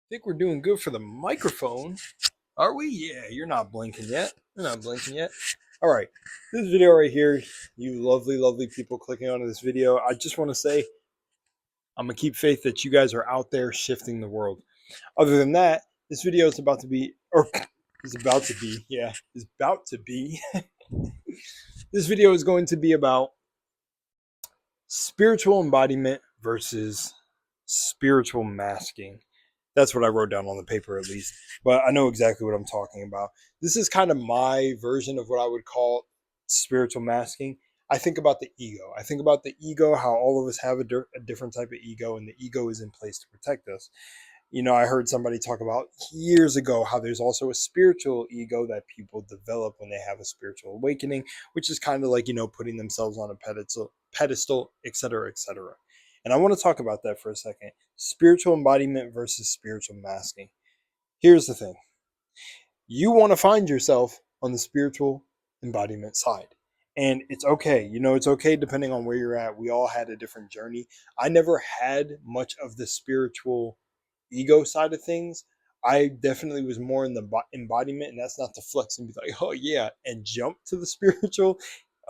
Think we're doing good for the microphone. Are we? Yeah, you're not blinking yet. You're not blinking yet. All right. This video right here, you lovely, lovely people clicking onto this video. I just want to say I'm going to keep faith that you guys are out there shifting the world. Other than that, this video is about to be, or is about to be, yeah, is about to be. This video is going to be about spiritual embodiment versus spiritual masking. That's what I wrote down on the paper, at least. But I know exactly what I'm talking about. This is kind of my version of what I would call spiritual masking. I think about the ego. I think about the ego, how all of us have a different type of ego, and the ego is in place to protect us. I heard somebody talk about years ago how there's also a spiritual ego that people develop when they have a spiritual awakening, which is kind of like, putting themselves on a pedestal, etc., etc. And I want to talk about that for a second. Spiritual embodiment versus spiritual masking. Here's the thing. You want to find yourself on the spiritual embodiment side. And it's okay. It's okay depending on where you're at. We all had a different journey. I never had much of the spiritual ego side of things. I definitely was more in the embodiment, and that's not to flex and be like, oh yeah, and jump to the spiritual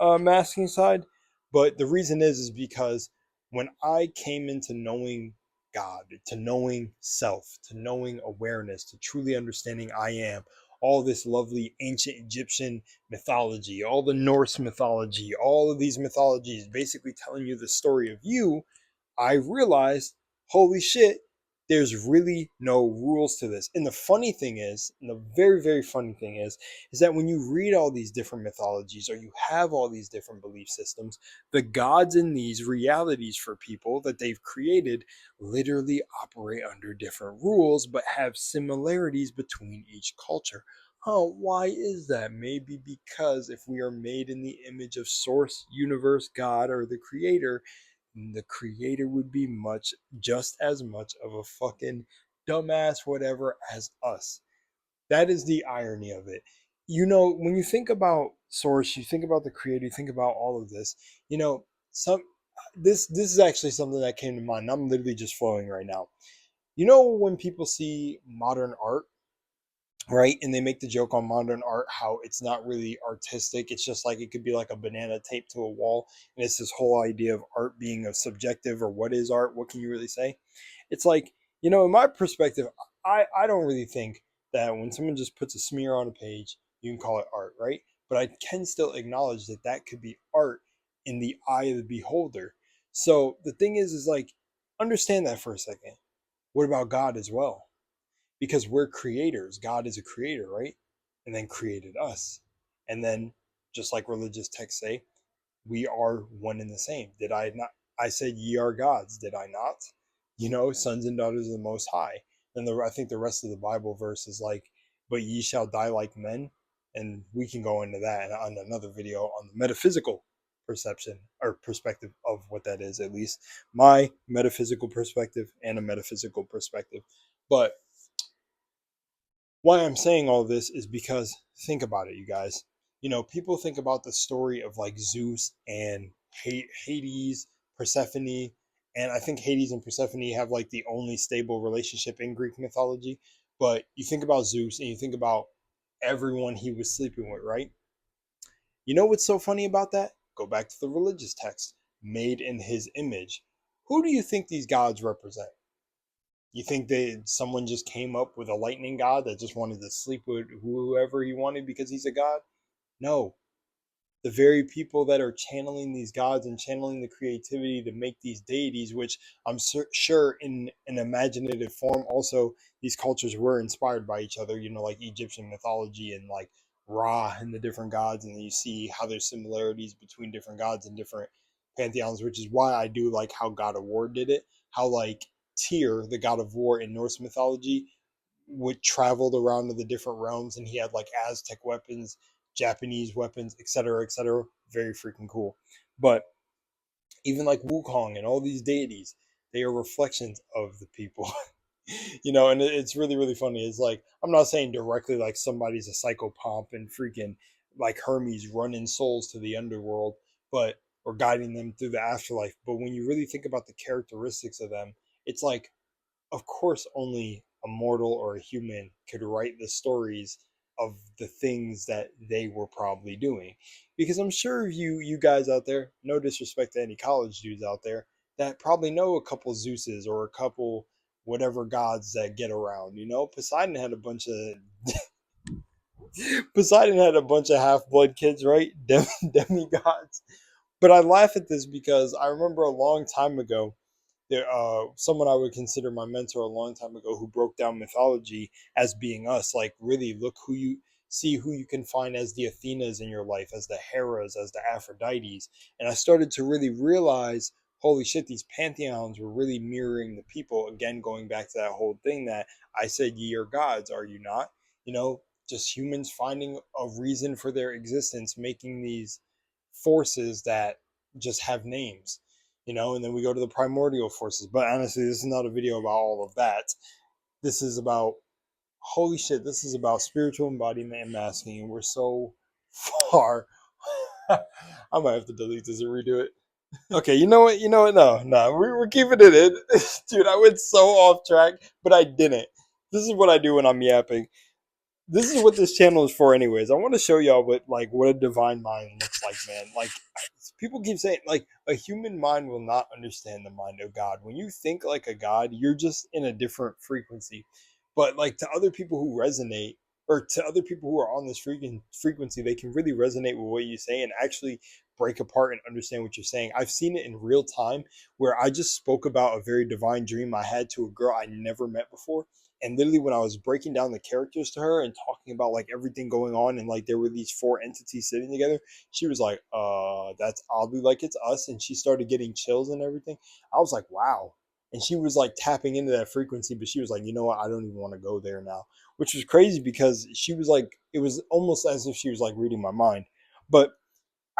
masking side. But the reason is because when I came into knowing God, to knowing self, to knowing awareness, to truly understanding I am, all this lovely ancient Egyptian mythology, all the Norse mythology, all of these mythologies basically telling you the story of you, I realized, holy shit, there's really no rules to this. And the funny thing is, and the very, very funny thing is that when you read all these different mythologies or you have all these different belief systems, the gods in these realities for people that they've created literally operate under different rules but have similarities between each culture. Oh, why is that? Maybe because if we are made in the image of source, universe, God, or the creator, the creator would be just as much of a fucking dumbass whatever as us. That is the irony of it. When you think about source, you think about the creator, you think about all of this, some this is actually something that came to mind. I'm literally just flowing right now. When people see modern art, right, and they make the joke on modern art how it's not really artistic, it's just like it could be like a banana taped to a wall, and it's this whole idea of art being a subjective, or what is art, what can you really say. It's like, in my perspective, I don't really think that when someone just puts a smear on a page you can call it art, right? But I can still acknowledge that that could be art in the eye of the beholder. So the thing is like, understand that for a second. What about God as well? Because we're creators. God is a creator, right? And then created us. And then, just like religious texts say, we are one and the same. Did I not? I said, ye are gods. Did I not? Sons and daughters of the Most High. And I think the rest of the Bible verse is like, but ye shall die like men. And we can go into that on another video on the metaphysical perception or perspective of what that is, at least my metaphysical perspective and a metaphysical perspective. But why I'm saying all this is because think about it, you guys. People think about the story of like Zeus and Hades, Persephone, and I think Hades and Persephone have like the only stable relationship in Greek mythology. But you think about Zeus and you think about everyone he was sleeping with, right? You know what's so funny about that? Go back to the religious text, made in his image. Who do you think these gods represent? You think that someone just came up with a lightning god that just wanted to sleep with whoever he wanted because he's a god? No. The very people that are channeling these gods and channeling the creativity to make these deities, which I'm sure in an imaginative form, also these cultures were inspired by each other, like Egyptian mythology and like Ra and the different gods. And then you see how there's similarities between different gods and different pantheons, which is why I do like how God of War did it. How like Tyr, the god of war in Norse mythology, would traveled around to the different realms, and he had like Aztec weapons, Japanese weapons, etc., etc. Very freaking cool. But even like Wukong and all these deities, they are reflections of the people. And it's really, really funny. It's like, I'm not saying directly like somebody's a psychopomp and freaking like Hermes running souls to the underworld, but or guiding them through the afterlife. But when you really think about the characteristics of them, it's like, of course, only a mortal or a human could write the stories of the things that they were probably doing. Because I'm sure you guys out there, no disrespect to any college dudes out there, that probably know a couple Zeuses or a couple whatever gods that get around. Poseidon had a bunch of Poseidon had a bunch of half blood kids, right? Demigods. But I laugh at this because I remember a long time ago, someone I would consider my mentor a long time ago who broke down mythology as being us. Like, really look who you can find as the Athenas in your life, as the Heras, as the Aphrodites. And I started to really realize, holy shit, these pantheons were really mirroring the people. Again, going back to that whole thing that I said, ye are gods, are you not? You know, just humans finding a reason for their existence, making these forces that just have names, and then we go to the primordial forces. But honestly, this is not a video about all of that. This is about, holy shit, this is about spiritual embodiment and masking, and we're so far. I might have to delete this and redo it. Okay, you know what, no, we're keeping it in. Dude, I went so off track, but I didn't. This is what I do when I'm yapping. This is what this channel is for anyways. I want to show y'all what a divine mind looks like, man. Like, people keep saying, like, a human mind will not understand the mind of God. When you think like a god, you're just in a different frequency. But like, to other people who resonate, or to other people who are on this frequency, they can really resonate with what you say and actually break apart and understand what you're saying. I've seen it in real time where I just spoke about a very divine dream I had to a girl I never met before, and literally when I was breaking down the characters to her and talking about like everything going on, and like there were these four entities sitting together, she was like, that's oddly like it's us. And she started getting chills and everything. I was like, wow. And she was like tapping into that frequency, but she was like, you know what, I don't even want to go there now. Which was crazy because she was like, it was almost as if she was like reading my mind. But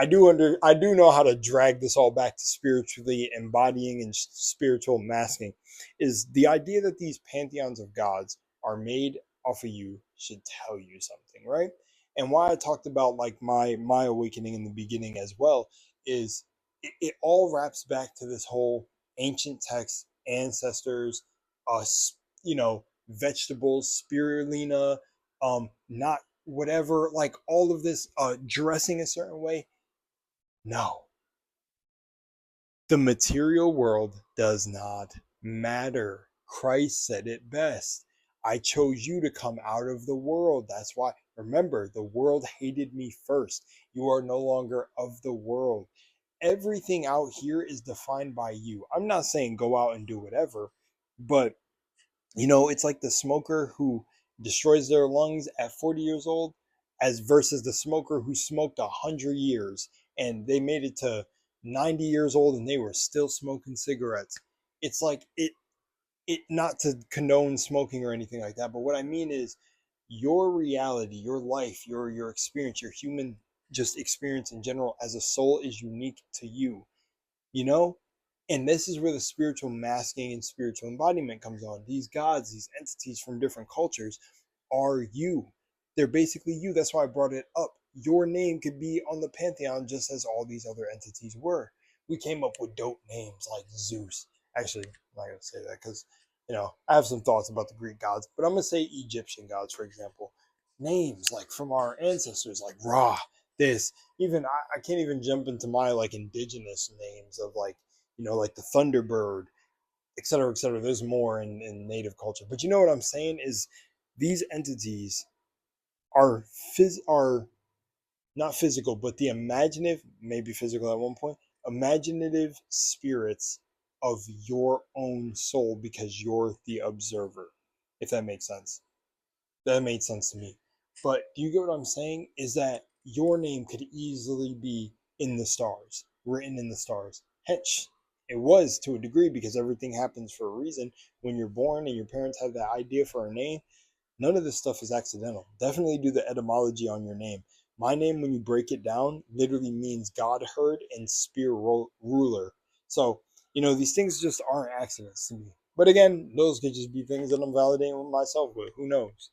I do know how to drag this all back to spiritually embodying and spiritual masking. Is the idea that these pantheons of gods are made off of you should tell you something, right? And why I talked about like my awakening in the beginning as well is it all wraps back to this whole ancient text, ancestors, us, vegetables, spirulina, not whatever, like all of this, dressing a certain way. No, the material world does not matter. Christ said it best. I chose you to come out of the world. That's why. Remember, the world hated me first. You are no longer of the world. Everything out here is defined by you. I'm not saying go out and do whatever, but it's like the smoker who destroys their lungs at 40 years old, as versus the smoker who smoked 100 years and they made it to 90 years old and they were still smoking cigarettes. It's like it not to condone smoking or anything like that, but what I mean is your reality, your life, your experience, your human just experience in general as a soul is unique to you, you know and this is where the spiritual masking and spiritual embodiment comes on. These gods, these entities from different cultures are you. They're basically you. That's why I brought it up. Your name could be on the pantheon just as all these other entities were. We came up with dope names like Zeus. Actually, I'm not going to say that because I have some thoughts about the Greek gods, but I'm going to say Egyptian gods, for example. Names like from our ancestors, like Ra, this. Even I can't even jump into my like indigenous names of like, like the Thunderbird, et cetera, et cetera. There's more in native culture. But you know what I'm saying is these entities are not physical, but the imaginative, maybe physical at one point, imaginative spirits of your own soul because you're the observer. If that makes sense. That made sense to me. But do you get what I'm saying? Is that your name could easily be in the stars, written in the stars. Hence, it was to a degree because everything happens for a reason. When you're born and your parents have that idea for a name, none of this stuff is accidental. Definitely do the etymology on your name. My name, when you break it down, literally means God heard and spear ruler. So, these things just aren't accidents to me. But again, those could just be things that I'm validating with myself with. Who knows?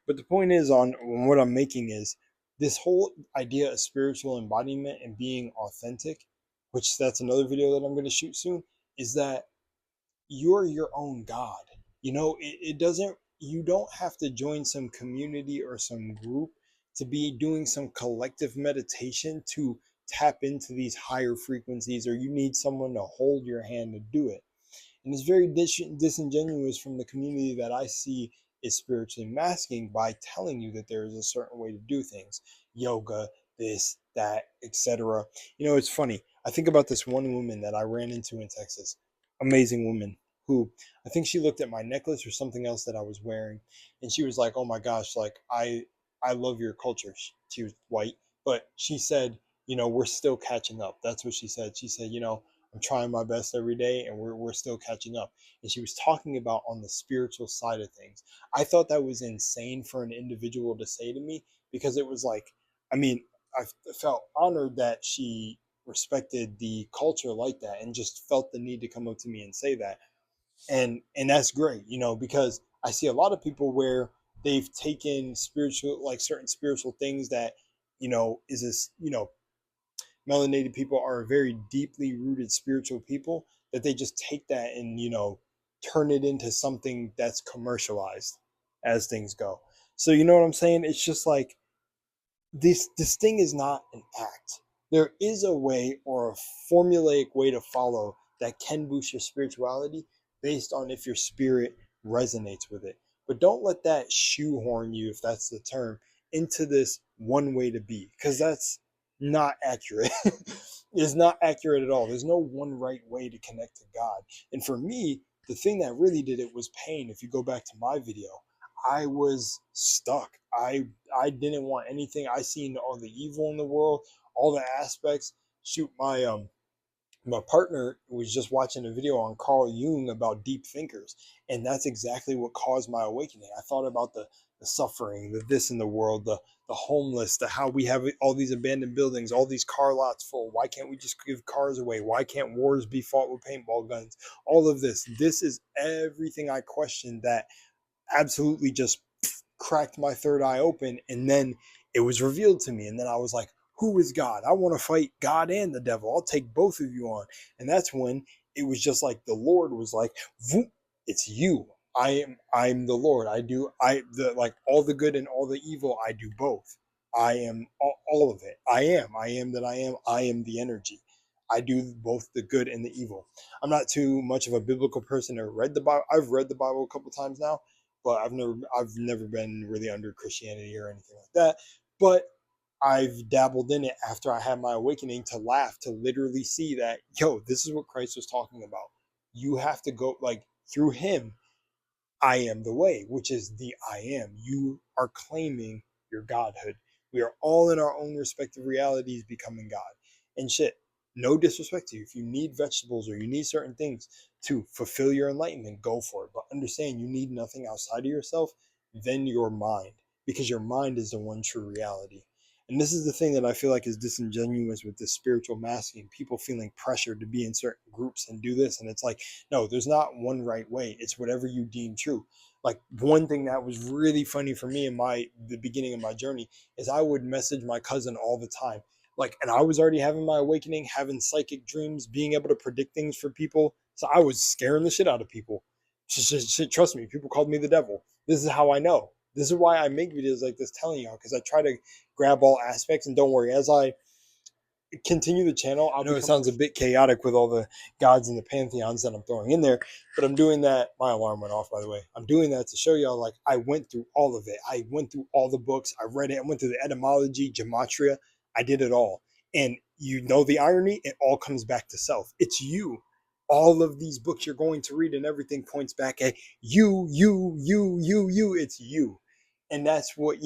But the point is, on what I'm making is this whole idea of spiritual embodiment and being authentic, which that's another video that I'm going to shoot soon, is that you're your own God. It doesn't, you don't have to join some community or some group to be doing some collective meditation to tap into these higher frequencies, or you need someone to hold your hand to do it. And it's very disingenuous from the community that I see is spiritually masking by telling you that there is a certain way to do things, yoga, this, that, etc. It's funny. I think about this one woman that I ran into in Texas, amazing woman, who I think she looked at my necklace or something else that I was wearing, and she was like, "Oh my gosh, like I love your culture." She was white, but she said, "We're still catching up." That's what she said. She said, "I'm trying my best every day, and we're still catching up." And she was talking about on the spiritual side of things. I thought that was insane for an individual to say to me, because it was like, I mean, I felt honored that she respected the culture like that and just felt the need to come up to me and say that. And that's great, because I see a lot of people where they've taken spiritual, like certain spiritual things that, is this, melanated people are very deeply rooted spiritual people, that they just take that and turn it into something that's commercialized as things go. So you know what I'm saying? It's just like this thing is not an act. There is a way, or a formulaic way to follow, that can boost your spirituality based on if your spirit resonates with it. But don't let that shoehorn you, if that's the term, into this one way to be, because that's not accurate. It's not accurate at all. There's no one right way to connect to God. And for me, the thing that really did it was pain. If you go back to my video, I was stuck. I didn't want anything. I seen all the evil in the world, all the aspects. Shoot, my partner was just watching a video on Carl Jung about deep thinkers, and that's exactly what caused my awakening. I thought about the suffering, the this in the world, the homeless, the how we have all these abandoned buildings, all these car lots full. Why can't we just give cars away? Why can't wars be fought with paintball guns? All of this. This is everything I questioned that absolutely just cracked my third eye open, and then it was revealed to me, and then I was like, who is God? I want to fight God and the devil. I'll take both of you on. And that's when it was just like the Lord was like, it's you. I'm the Lord. Like all the good and all the evil, I do both. I am all of it. I am that I am the energy. I do both the good and the evil. I'm not too much of a biblical person or read the Bible. I've read the Bible a couple times now, but I've never been really under Christianity or anything like that. But I've dabbled in it after I had my awakening, to laugh, to literally see that, this is what Christ was talking about. You have to go, like, through him, I am the way, which is the I am. You are claiming your godhood. We are all in our own respective realities becoming God. And shit, no disrespect to you. If you need vegetables or you need certain things to fulfill your enlightenment, go for it. But understand you need nothing outside of yourself than your mind, because your mind is the one true reality. And this is the thing that I feel like is disingenuous with this spiritual masking, people feeling pressured to be in certain groups and do this. And it's like, no, there's not one right way. It's whatever you deem true. Like, one thing that was really funny for me in the beginning of my journey is I would message my cousin all the time. Like, and I was already having my awakening, having psychic dreams, being able to predict things for people. So I was scaring the shit out of people. Trust me, people called me the devil. This is how I know. This is why I make videos like this telling y'all, because I try to grab all aspects. And don't worry, as I continue the channel, I know it sounds a bit chaotic with all the gods and the pantheons that I'm throwing in there, but I'm doing that. My alarm went off, by the way. I'm doing that to show y'all, like, I went through all of it. I went through all the books. I read it. I went through the etymology, gematria. I did it all. And you know the irony? It all comes back to self. It's you. All of these books you're going to read and everything points back at you. It's you. And that's what,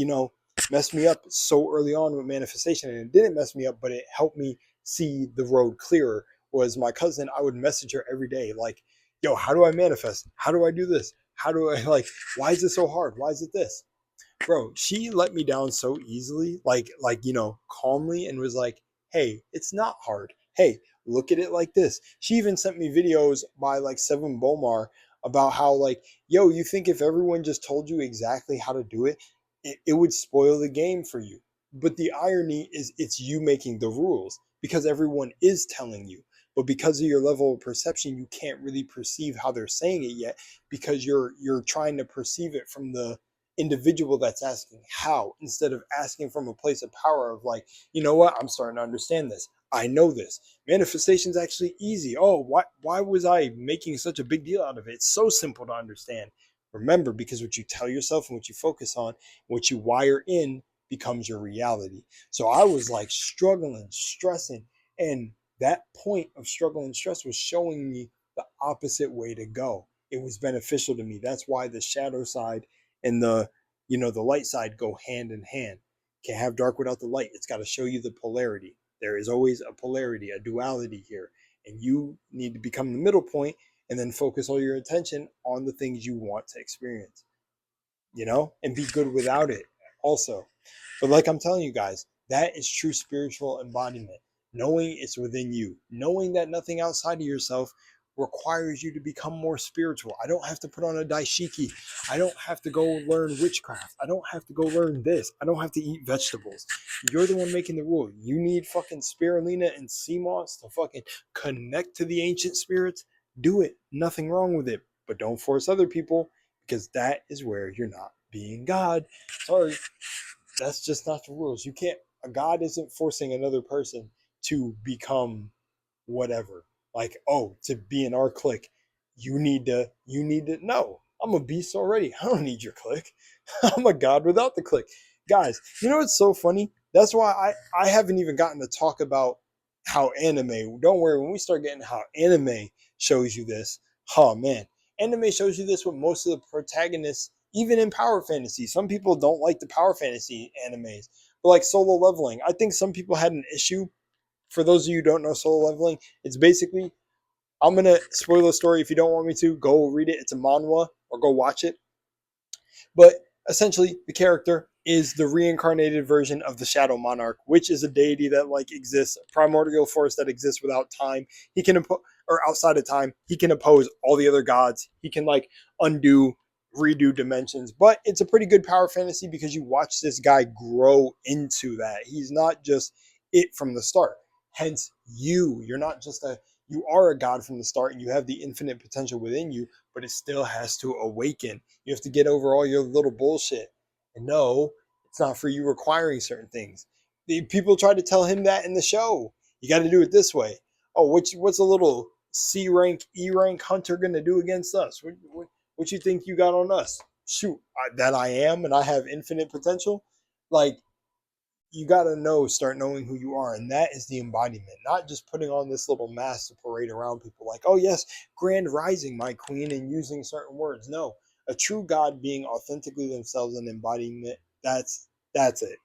messed me up so early on with manifestation. And it didn't mess me up, but it helped me see the road clearer. Was my cousin, I would message her every day, like, yo, how do I manifest? How do I do this? How do I, like, why is it so hard? Why is it this? Bro, she let me down so easily, like calmly, and was like, hey, it's not hard. Hey, look at it like this. She even sent me videos by like Seven Bomar about how, like, yo, you think if everyone just told you exactly how to do it, it would spoil the game for you. But the irony is, it's you making the rules, because everyone is telling you. but because of your level of perception, you can't really perceive how they're saying it yet, because you're trying to perceive it from the individual that's asking how, instead of asking from a place of power of like, you know what, I'm starting to understand this. I know this. Manifestation is actually easy. Oh, why was I making such a big deal out of it? It's so simple to understand. Remember, because what you tell yourself and what you focus on, what you wire in, becomes your reality. So I was like struggling, stressing, and that point of struggle and stress was showing me the opposite way to go. It was beneficial to me. That's why the shadow side and the light side go hand in hand. Can't have dark without the light. It's got to show you the polarity. There is always a polarity, a duality here, and you need to become the middle point and then focus all your attention on the things you want to experience, and be good without it also. But like I'm telling you guys, that is true spiritual embodiment. Knowing it's within you, knowing that nothing outside of yourself requires you to become more spiritual. I don't have to put on a daishiki. I don't have to go learn witchcraft. I don't have to go learn this. I don't have to eat vegetables. You're the one making the rule. You need fucking spirulina and sea moss to fucking connect to the ancient spirits. Do it. Nothing wrong with it. But don't force other people, because that is where you're not being God. Sorry, that's just not the rules. You can't. A God isn't forcing another person to become whatever. Like, oh, to be in our clique, you need to. No, I'm a beast already. I don't need your clique. I'm a God without the clique. Guys, you know what's so funny? That's why I haven't even gotten to talk about how anime. Don't worry, when we start getting how anime shows you this. Oh man, anime shows you this with most of the protagonists, even in power fantasy. Some people don't like the power fantasy animes, but like Solo Leveling, I think some people had an issue. For those of you who don't know Solo Leveling, it's basically, I'm gonna spoil the story. If you don't want me to, go read it. It's a manhwa, or go watch it. But essentially, the character is the reincarnated version of the Shadow Monarch, which is a deity that like exists, a primordial force that exists without time. He can or outside of time. He can oppose all the other gods. He can like undo, redo dimensions. But it's a pretty good power fantasy because you watch this guy grow into that. He's not just it from the start. Hence, you're not just you are a god from the start, and you have the infinite potential within you, but it still has to awaken. You have to get over all your little bullshit. And no, it's not for you requiring certain things. The people try to tell him that in the show. You got to do it this way. Oh, what's a little C rank, E rank hunter gonna do against us? What you think you got on us? Shoot, that I am, and I have infinite potential. Like, you got to start knowing who you are. And that is the embodiment, not just putting on this little mask to parade around people like, oh, yes, grand rising, my queen, and using certain words. No, a true God being authentically themselves and embodying it. That's it.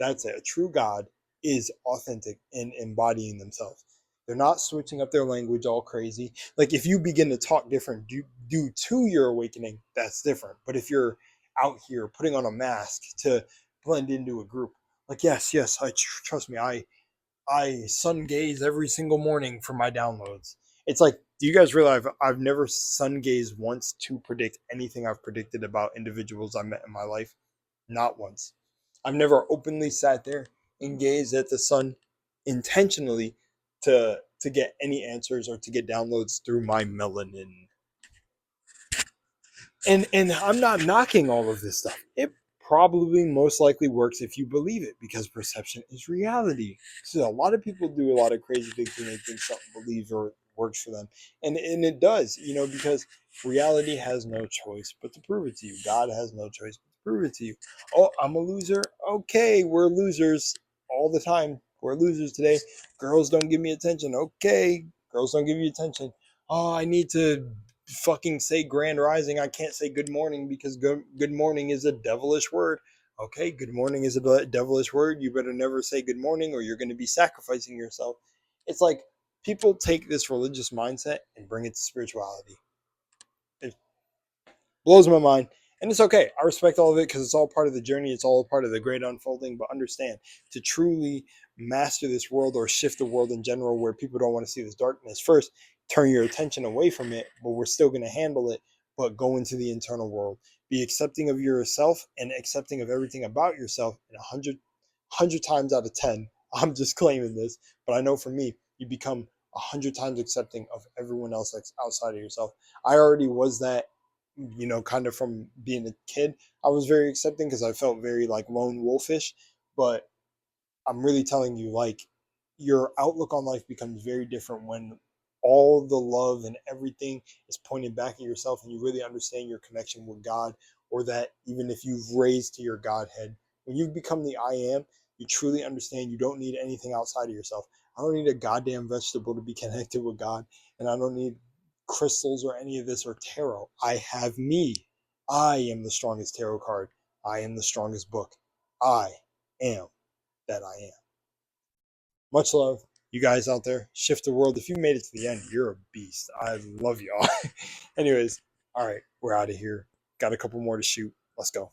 That's it. A true God is authentic in embodying themselves. They're not switching up their language all crazy. Like, if you begin to talk different due to your awakening, that's different. But if you're out here putting on a mask to blend into a group, like, yes, trust me, I sun gaze every single morning for my downloads. It's like, do you guys realize I've never sun gazed once to predict anything I've predicted about individuals I met in my life? Not once. I've never openly sat there and gazed at the sun intentionally to get any answers or to get downloads through my melanin. And I'm not knocking all of this stuff. It probably most likely works if you believe it, because perception is reality. So a lot of people do a lot of crazy things when they think something believes or works for them. And it does, because reality has no choice but to prove it to you. God has no choice but to prove it to you. Oh, I'm a loser. Okay, we're losers all the time. We're losers today. Girls don't give me attention. Okay, girls don't give you attention. Oh, I need to fucking say grand rising. I can't say good morning because good morning is a devilish word. Okay, good morning is a devilish word. You better never say good morning, or you're going to be sacrificing yourself. It's like people take this religious mindset and bring it to spirituality. It blows my mind. And it's okay. I respect all of it because it's all part of the journey. It's all part of the great unfolding. But understand, to truly master this world or shift the world in general where people don't want to see this darkness, first, turn your attention away from it, but we're still going to handle it. But go into the internal world. Be accepting of yourself and accepting of everything about yourself. And 100 times out of 10, I'm just claiming this, but I know for me, you become 100 times accepting of everyone else that's outside of yourself. I already was that, kind of from being a kid. I was very accepting because I felt very like lone wolfish, but I'm really telling you, like, your outlook on life becomes very different when all the love and everything is pointed back at yourself and you really understand your connection with God, or that even if you've raised to your Godhead, when you've become the I am, you truly understand you don't need anything outside of yourself. I don't need a goddamn vegetable to be connected with God, and I don't need crystals or any of this or tarot. I have me. I am the strongest tarot card. I am the strongest book. I am that I am. Much love, you guys out there. Shift the world. If you made it to the end, you're a beast. I love y'all. Anyways, all right, we're out of here. Got a couple more to shoot. Let's go.